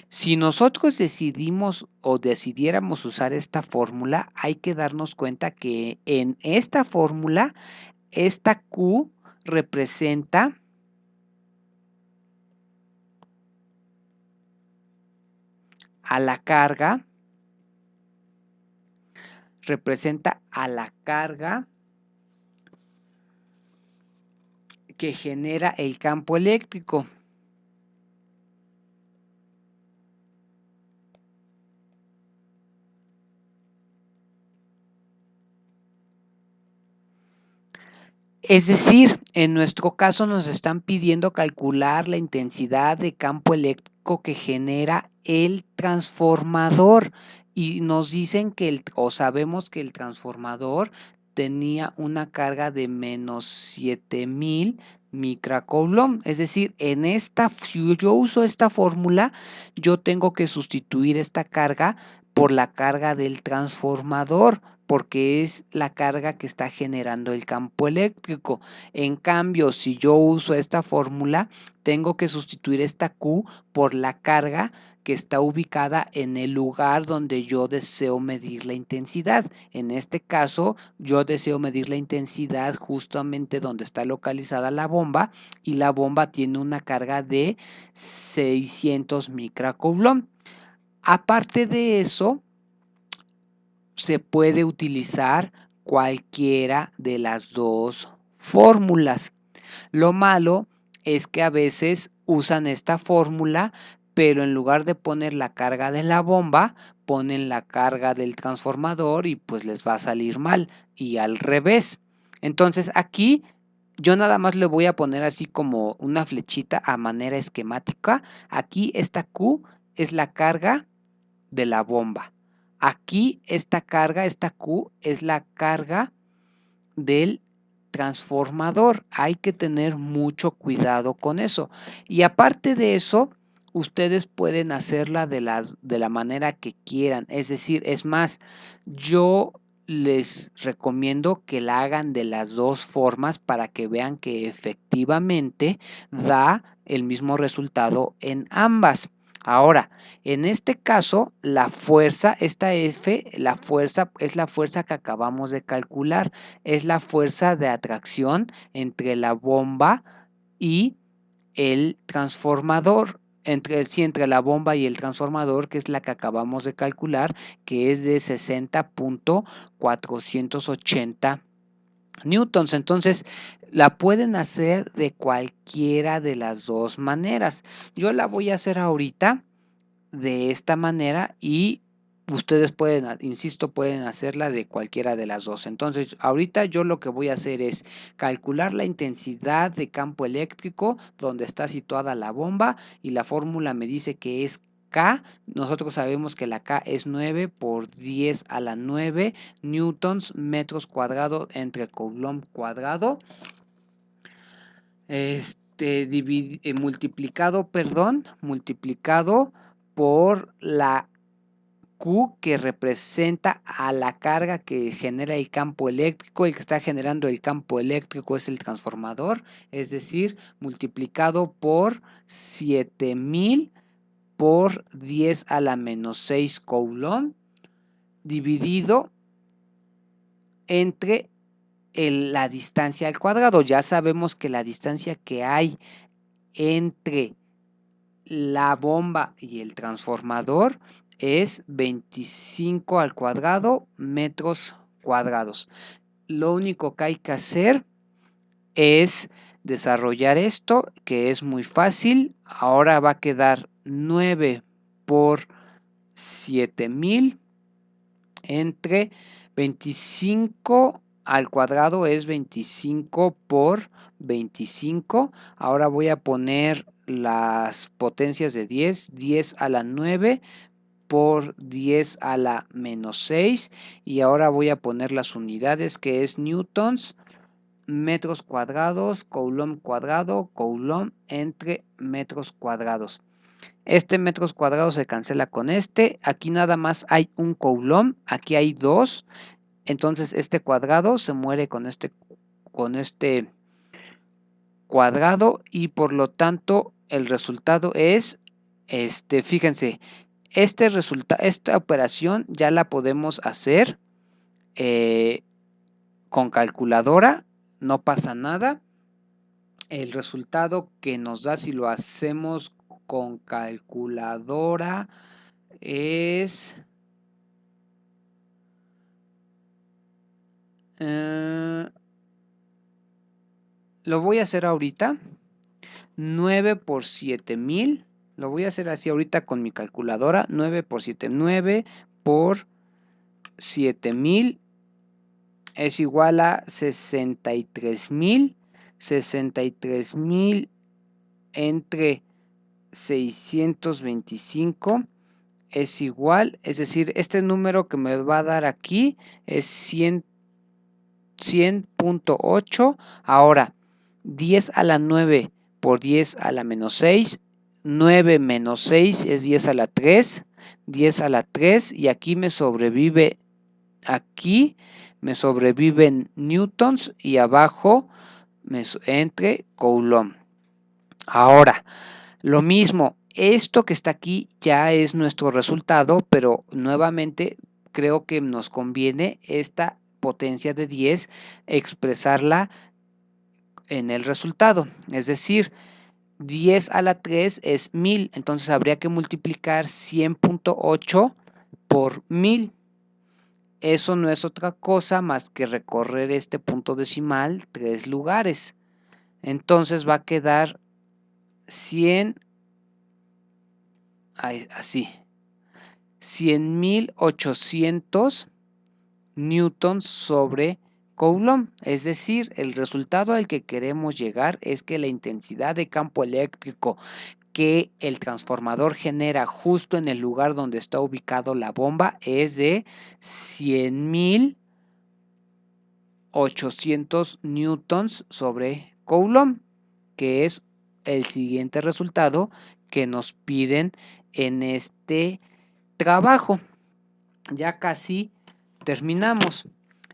si nosotros decidimos o decidiéramos usar esta fórmula, hay que darnos cuenta que en esta fórmula, esta Q representa a la carga representa a la carga que genera el campo eléctrico. Es decir, en nuestro caso nos están pidiendo calcular la intensidad de campo eléctrico que genera el transformador y nos dicen que o sabemos que el transformador tenía una carga de menos 7000 microcoulomb. Es decir, si yo uso esta fórmula, yo tengo que sustituir esta carga por la carga del transformador, porque es la carga que está generando el campo eléctrico. En cambio, si yo uso esta fórmula, tengo que sustituir esta Q por la carga que está ubicada en el lugar donde yo deseo medir la intensidad. En este caso, yo deseo medir la intensidad justamente donde está localizada la bomba, y la bomba tiene una carga de 600 microcoulomb. Aparte de eso, se puede utilizar cualquiera de las dos fórmulas. Lo malo es que a veces usan esta fórmula, pero en lugar de poner la carga de la bomba, ponen la carga del transformador y pues les va a salir mal, y al revés. Entonces aquí yo nada más le voy a poner así como una flechita a manera esquemática. Aquí esta Q es la carga de la bomba. Aquí esta Q, es la carga del transformador. Hay que tener mucho cuidado con eso. Y aparte de eso, ustedes pueden hacerla de la manera que quieran. Es decir, es más, yo les recomiendo que la hagan de las dos formas para que vean que efectivamente da el mismo resultado en ambas. Ahora, en este caso, la fuerza, esta F, la fuerza es la fuerza que acabamos de calcular, es la fuerza de atracción entre la bomba y el transformador, entre la bomba y el transformador, que es la que acabamos de calcular, que es de 60.480 newtons. Entonces, la pueden hacer de cualquiera de las dos maneras. Yo la voy a hacer ahorita de esta manera y ustedes pueden, insisto, pueden hacerla de cualquiera de las dos. Entonces, ahorita yo lo que voy a hacer es calcular la intensidad de campo eléctrico donde está situada la bomba, y la fórmula me dice que es K. Nosotros sabemos que la K es 9 por 10 a la 9 newtons metros cuadrados entre coulomb cuadrado. Multiplicado por la Q, que representa a la carga que genera el campo eléctrico. El que está generando el campo eléctrico es el transformador, es decir, multiplicado por 7000 por 10 a la menos 6 coulomb, dividido entre la distancia al cuadrado. Ya sabemos que la distancia que hay entre la bomba y el transformador es 25 al cuadrado metros cuadrados. Lo único que hay que hacer es desarrollar esto, que es muy fácil. Ahora va a quedar 9 por 7000 entre 25 al cuadrado es 25 por 25. Ahora voy a poner las potencias de 10 a la 9 por 10 a la menos 6, y ahora voy a poner las unidades, que es newtons, metros cuadrados, coulomb entre metros cuadrados. Este metros cuadrados se cancela con este. Aquí nada más hay un coulomb, aquí hay dos. Entonces este cuadrado se muere con este cuadrado, y por lo tanto el resultado es, fíjense, esta operación ya la podemos hacer con calculadora, no pasa nada. El resultado que nos da si lo hacemos con calculadora es Lo voy a hacer ahorita. 9 por 7000. Lo voy a hacer así ahorita con mi calculadora. 9 por 7. 9 por 7000 es igual a 63,000. 63,000 entre 625 es igual, es decir, este número que me va a dar aquí es 100.8. Ahora, 10 a la 9 por 10 a la menos 6, 9 menos 6 es 10 a la 3, 10 a la 3, y aquí me sobreviven newtons y abajo entre coulomb. Ahora, lo mismo, esto que está aquí ya es nuestro resultado, pero nuevamente creo que nos conviene esta potencia de 10 expresarla en el resultado. Es decir, 10 a la 3 es 1000, entonces habría que multiplicar 100.8 por 1000. Eso no es otra cosa más que recorrer este punto decimal 3 lugares. Entonces va a quedar 100, así, 100.800 newtons sobre coulomb. Es decir, el resultado al que queremos llegar es que la intensidad de campo eléctrico que el transformador genera justo en el lugar donde está ubicado la bomba es de 100.800 newtons sobre coulomb, que es el siguiente resultado que nos piden en este trabajo. Ya casi terminamos.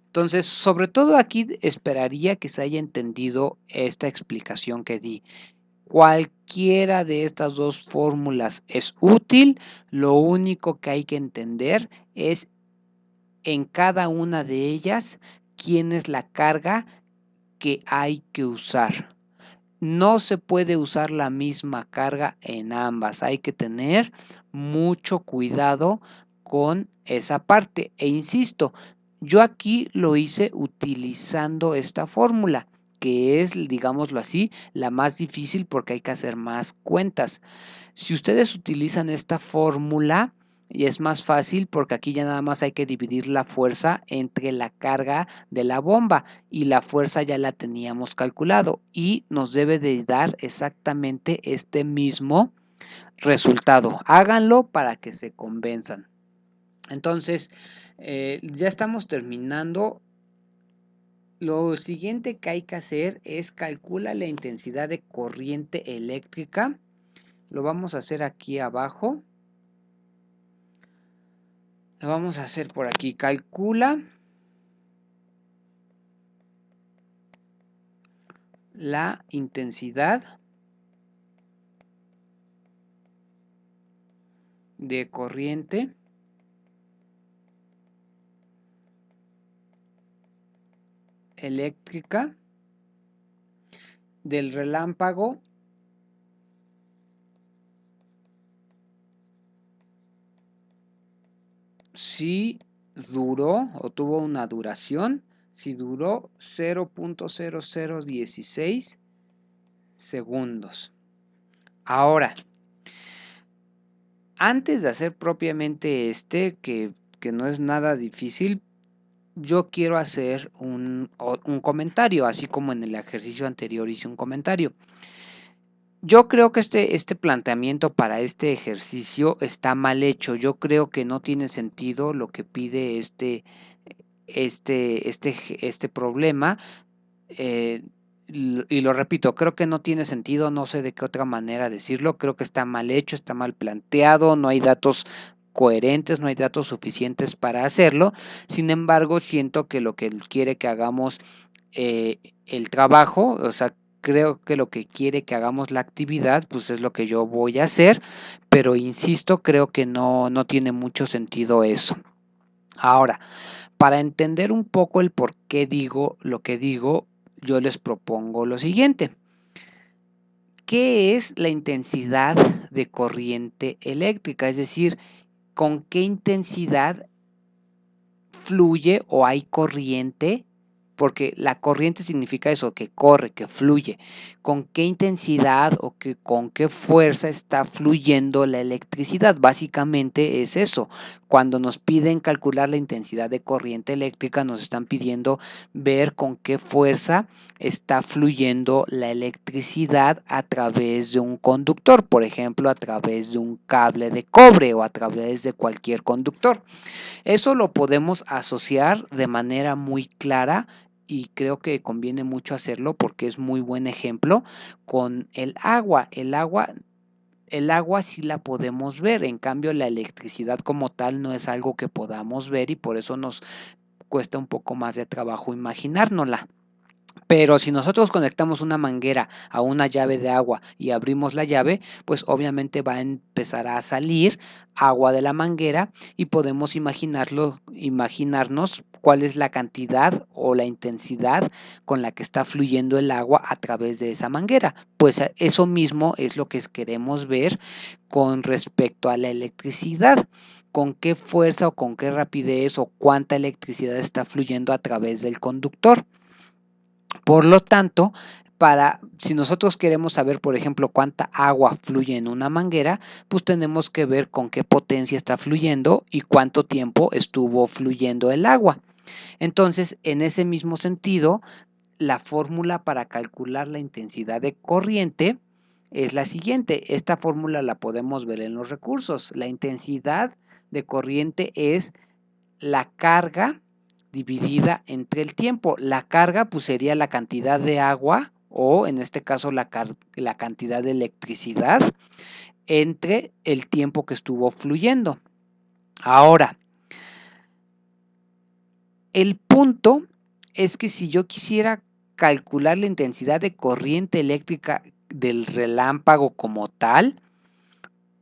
Entonces, sobre todo aquí esperaría que se haya entendido esta explicación que di. Cualquiera de estas dos fórmulas es útil. Lo único que hay que entender es en cada una de ellas quién es la carga que hay que usar. No se puede usar la misma carga en ambas. Hay que tener mucho cuidado con esa parte. E insisto, yo aquí lo hice utilizando esta fórmula, que es, digámoslo así, la más difícil porque hay que hacer más cuentas. Si ustedes utilizan esta fórmula, y es más fácil porque aquí ya nada más hay que dividir la fuerza entre la carga de la bomba, y la fuerza ya la teníamos calculado y nos debe de dar exactamente este mismo resultado. Háganlo para que se convenzan. Entonces, ya estamos terminando. Lo siguiente que hay que hacer es calcular la intensidad de corriente eléctrica. Lo vamos a hacer aquí abajo. Lo vamos a hacer por aquí. Calcula la intensidad de corriente eléctrica del relámpago si duró o tuvo una duración, si duró 0.0016 segundos. Ahora, antes de hacer propiamente que no es nada difícil, yo quiero hacer un comentario, así como en el ejercicio anterior hice un comentario. Yo creo que este planteamiento para este ejercicio está mal hecho. Yo creo que no tiene sentido lo que pide este problema. Y lo repito, creo que no tiene sentido, no sé de qué otra manera decirlo. Creo que está mal hecho, está mal planteado, no hay datos coherentes, no hay datos suficientes para hacerlo. Sin embargo, siento que lo que él quiere que hagamos el trabajo, o sea, creo que lo que quiere que hagamos la actividad, pues es lo que yo voy a hacer, pero insisto, creo que no tiene mucho sentido eso. Ahora, para entender un poco el por qué digo lo que digo, yo les propongo lo siguiente. ¿Qué es la intensidad de corriente eléctrica? Es decir, ¿con qué intensidad fluye o hay corriente porque la corriente significa eso, que corre, que fluye. ¿Con qué intensidad o con qué fuerza está fluyendo la electricidad? Básicamente es eso. Cuando nos piden calcular la intensidad de corriente eléctrica, nos están pidiendo ver con qué fuerza está fluyendo la electricidad a través de un conductor, por ejemplo, a través de un cable de cobre o a través de cualquier conductor. Eso lo podemos asociar de manera muy clara y creo que conviene mucho hacerlo porque es muy buen ejemplo con el agua. El agua sí la podemos ver, en cambio la electricidad como tal no es algo que podamos ver y por eso nos cuesta un poco más de trabajo imaginárnosla. Pero si nosotros conectamos una manguera a una llave de agua y abrimos la llave, pues obviamente va a empezar a salir agua de la manguera y podemos imaginarnos cuál es la cantidad o la intensidad con la que está fluyendo el agua a través de esa manguera. Pues eso mismo es lo que queremos ver con respecto a la electricidad. Con qué fuerza o con qué rapidez o cuánta electricidad está fluyendo a través del conductor. Por lo tanto, si nosotros queremos saber, por ejemplo, cuánta agua fluye en una manguera, pues tenemos que ver con qué potencia está fluyendo y cuánto tiempo estuvo fluyendo el agua. Entonces, en ese mismo sentido, la fórmula para calcular la intensidad de corriente es la siguiente. Esta fórmula la podemos ver en los recursos. La intensidad de corriente es la carga dividida entre el tiempo. La carga pues sería la cantidad de agua o en este caso la cantidad de electricidad entre el tiempo que estuvo fluyendo. Ahora, el punto es que si yo quisiera calcular la intensidad de corriente eléctrica del relámpago como tal,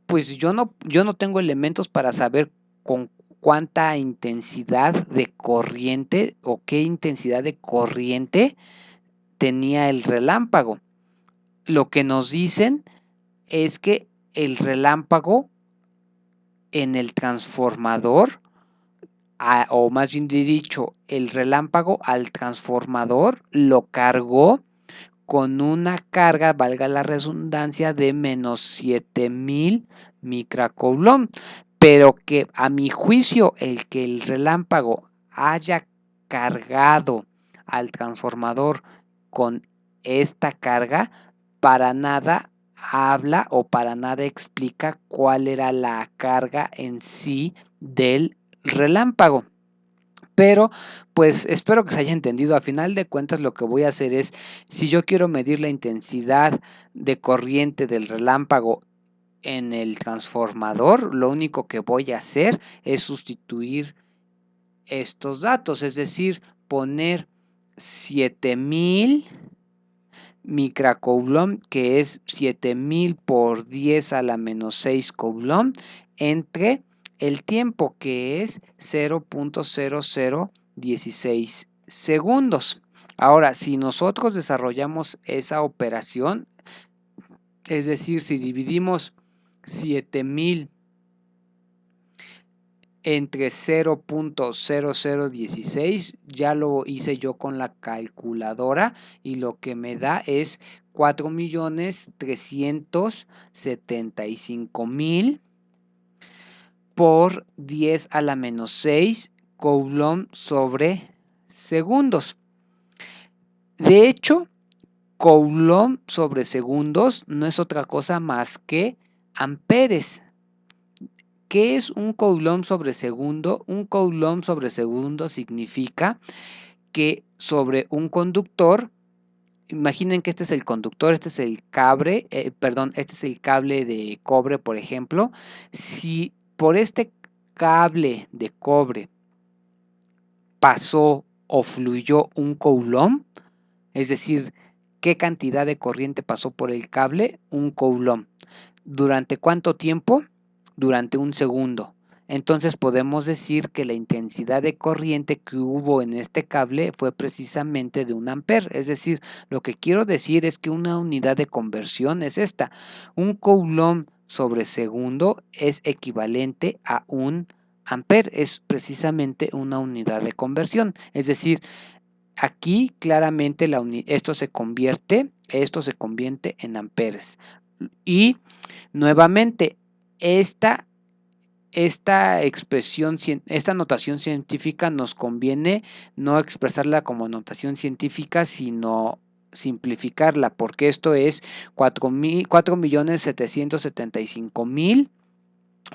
pues yo no tengo elementos para saber con cuánta intensidad de corriente o qué intensidad de corriente tenía el relámpago. Lo que nos dicen es que el relámpago en el transformador, o más bien dicho, el relámpago al transformador lo cargó con una carga, valga la redundancia, de menos 7000 microcoulomb, pero que a mi juicio el que el relámpago haya cargado al transformador con esta carga, para nada habla o para nada explica cuál era la carga en sí del relámpago. Pero pues espero que se haya entendido. A final de cuentas lo que voy a hacer es, si yo quiero medir la intensidad de corriente del relámpago en el transformador, lo único que voy a hacer es sustituir estos datos, es decir, poner 7000 microcoulomb, que es 7000 por 10 a la menos 6 coulomb, entre el tiempo, que es 0.0016 segundos. Ahora, si nosotros desarrollamos esa operación, es decir, si dividimos 7000 entre 0.0016, ya lo hice yo con la calculadora y lo que me da es 4.375.000 por 10 a la menos 6 coulomb sobre segundos. De hecho, coulomb sobre segundos no es otra cosa más que amperes. ¿Qué es un coulomb sobre segundo? Un coulomb sobre segundo significa que sobre un conductor, imaginen que este es el conductor, este es el cable, este es el cable de cobre, por ejemplo. Si por este cable de cobre pasó o fluyó un coulomb, es decir, ¿qué cantidad de corriente pasó por el cable? Un coulomb. ¿Durante cuánto tiempo? Durante un segundo. Entonces podemos decir que la intensidad de corriente que hubo en este cable fue precisamente de 1 ampere. Es decir, lo que quiero decir es que una unidad de conversión es esta. Un coulomb sobre segundo es equivalente a 1 ampere. Es precisamente una unidad de conversión. Es decir, aquí claramente esto se convierte en amperes. Y nuevamente, esta expresión, esta notación científica nos conviene no expresarla como notación científica, sino simplificarla, porque esto es 4.775.000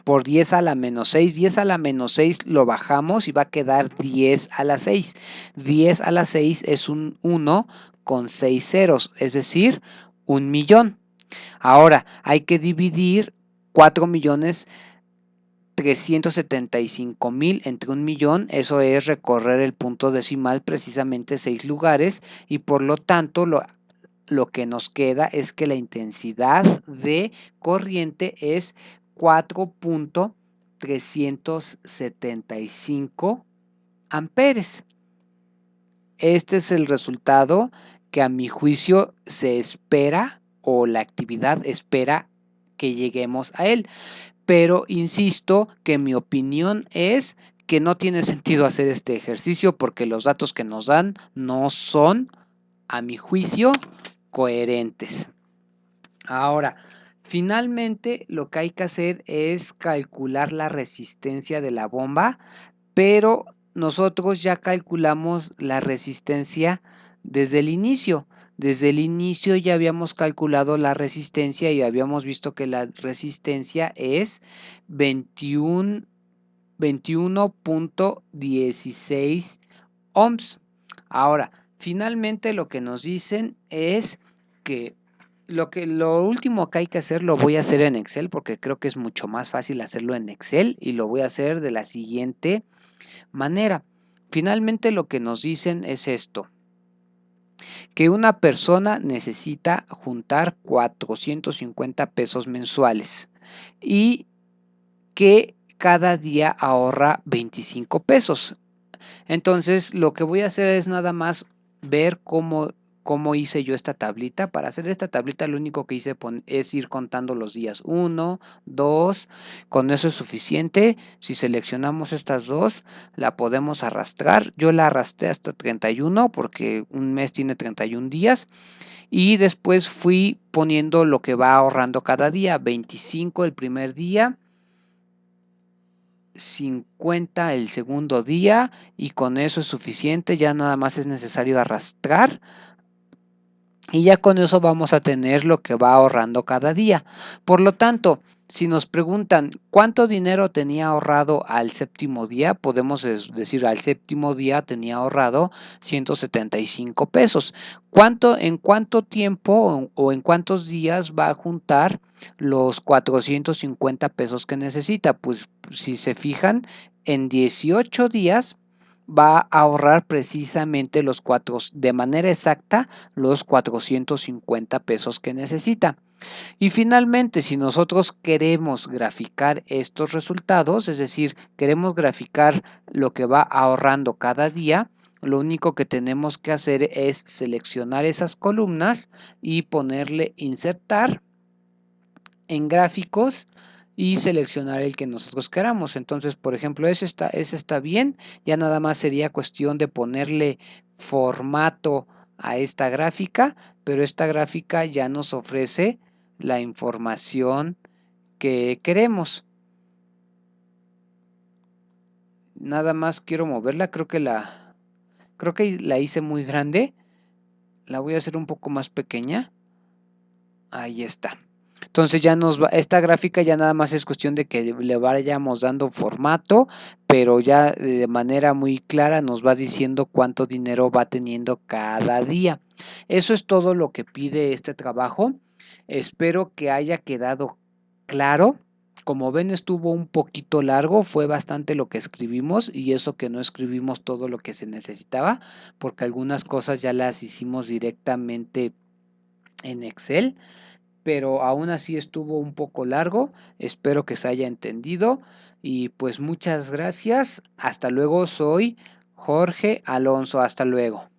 por 10 a la menos 6. 10 a la menos 6 lo bajamos y va a quedar 10 a la 6. 10 a la 6 es un 1 con 6 ceros, es decir, 1.000.000. Ahora hay que dividir 4.375.000 entre 1.000.000, eso es recorrer el punto decimal precisamente 6 lugares, y por lo tanto lo que nos queda es que la intensidad de corriente es 4.375 amperes. Este es el resultado que a mi juicio se espera, o la actividad espera que lleguemos a él. Pero insisto que mi opinión es que no tiene sentido hacer este ejercicio porque los datos que nos dan no son, a mi juicio, coherentes. Ahora, finalmente lo que hay que hacer es calcular la resistencia de la bomba, pero nosotros ya calculamos la resistencia desde el inicio. Desde el inicio ya habíamos calculado la resistencia y habíamos visto que la resistencia es 21.16 ohms. Ahora, finalmente lo que nos dicen es que lo último que hay que hacer lo voy a hacer en Excel, porque creo que es mucho más fácil hacerlo en Excel, y lo voy a hacer de la siguiente manera. Finalmente lo que nos dicen es esto: que una persona necesita juntar 450 pesos mensuales y que cada día ahorra 25 pesos. Entonces, lo que voy a hacer es nada más ver cómo hice yo esta tablita. Para hacer esta tablita lo único que hice es ir contando los días. 1, 2, con eso es suficiente. Si seleccionamos estas dos, la podemos arrastrar. Yo la arrastré hasta 31 porque un mes tiene 31 días. Y después fui poniendo lo que va ahorrando cada día. 25 el primer día, 50 el segundo día, y con eso es suficiente. Ya nada más es necesario arrastrar y ya con eso vamos a tener lo que va ahorrando cada día. Por lo tanto, si nos preguntan cuánto dinero tenía ahorrado al séptimo día, podemos decir al séptimo día tenía ahorrado 175 pesos. ¿En cuánto tiempo o en cuántos días va a juntar los 450 pesos que necesita? Pues si se fijan, en 18 días va a ahorrar precisamente de manera exacta los 450 pesos que necesita. Y finalmente, si nosotros queremos graficar estos resultados, es decir, queremos graficar lo que va ahorrando cada día, lo único que tenemos que hacer es seleccionar esas columnas y ponerle insertar en gráficos y seleccionar el que nosotros queramos. Entonces, por ejemplo, ese está bien. Ya nada más sería cuestión de ponerle formato a esta gráfica, pero esta gráfica ya nos ofrece la información que queremos. Nada más quiero moverla, creo que la hice muy grande. La voy a hacer un poco más pequeña. Ahí está. Entonces esta gráfica ya nada más es cuestión de que le vayamos dando formato, pero ya de manera muy clara nos va diciendo cuánto dinero va teniendo cada día. Eso es todo lo que pide este trabajo. Espero que haya quedado claro. Como ven, estuvo un poquito largo, fue bastante lo que escribimos, y eso que no escribimos todo lo que se necesitaba, porque algunas cosas ya las hicimos directamente en Excel, pero aún así estuvo un poco largo. Espero que se haya entendido y pues muchas gracias. Hasta luego, soy Jorge Alonso. Hasta luego.